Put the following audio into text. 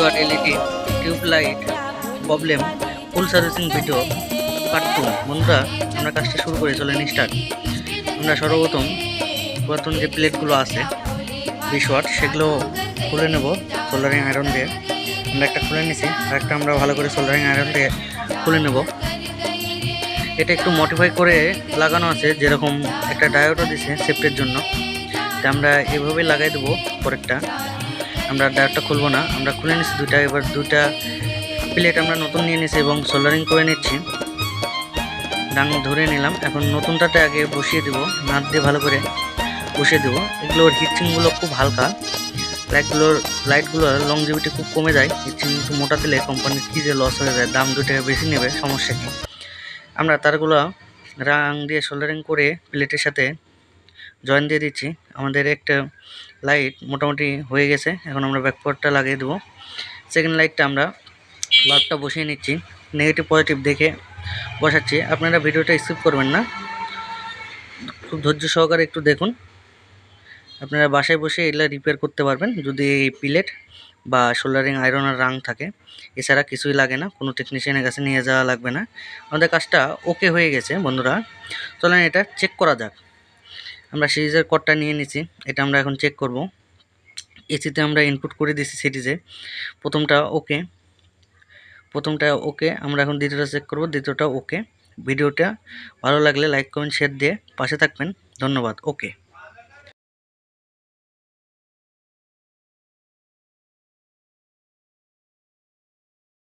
Watt LED tubelight problem full servicing video part 2। বন্ধুরা, আমরা কাজটা শুরু করি, চলেন স্টার্ট। আমরা সর্বপ্রথম পুরাতন যে প্লেটগুলো আছে 20 ওয়াট সেগুলো খুলে নেব সোল্ডারিং আয়রন দিয়ে। আমরা একটা খুলে নিছি, আর একটা আমরা ভালো করে সোল্ডারিং আয়রন দিয়ে খুলে নেব। এটা একটু মডিফাই করে লাগানো আছে, যেরকম একটা ডায়োডও দিছে সেফটির জন্য। তা আমরা এভাবে লাগাই দেবো পরেরটা। আমরা ডায়োডটা খুলবো না, আমরা খুলে নিচ্ছি দুইটা। এবার দুইটা প্লেট আমরা নতুন নিয়ে নিচ্ছি এবং সোল্ডারিং করে নিচ্ছি। ডাং ধরে নিলাম। এখন নতুনটাতে আগে বসিয়ে দেবো, নাট দিয়ে ভালো করে বসিয়ে দেবো। এগুলোর হিটসিংগুলো খুব হালকা, লাইটগুলোর লংজিভিটি খুব কমে যায়। হিটসিং একটু মোটা দিলে কোম্পানির কী যে লস হয়ে যায়, দাম 2 টাকা বেশি নেবে, সমস্যা কী। আমরা তারগুলো রাং দিয়ে সোল্ডারিং করে প্লেটের সাথে জয়েন দিয়ে দিচ্ছি। আমাদের একটা লাইট মোটামুটি হয়ে গেছে। এখন আমরা ব্যাকপার্টটা লাগিয়ে দেবো। সেকেন্ড লাইটটা আমরা বাল্বটা বসিয়ে নিচ্ছি, নেগেটিভ পজিটিভ দেখে বসাচ্ছি। আপনারা ভিডিওটা স্কিপ করবেন না, খুব ধৈর্য সহকারে একটু দেখুন। আপনারা বাসায় বসে এগুলো রিপেয়ার করতে পারবেন যদি এই প্লেট বা সোল্ডারিং আয়রনের রাং থাকে। এছাড়া কিছুই লাগে না, কোনো টেকনিশিয়ানের কাছে নিয়ে যাওয়া লাগবে না। আমাদের কাজটা ওকে হয়ে গেছে বন্ধুরা। চলেন এটা চেক করা যাক। আমরা সিরিজের কোডটা নিয়ে নিছি, এটা আমরা এখন চেক করব। এসিতে আমরা ইনপুট করে দিছি সিরিজে। প্রথমটা ওকে, আমরা এখন দ্বিতীয়টা চেক করব, দ্বিতীয়টা ওকে। ভিডিওটা ভালো লাগলে লাইক কমেন্ট শেয়ার দিয়ে পাশে থাকবেন। ধন্যবাদ। ওকে।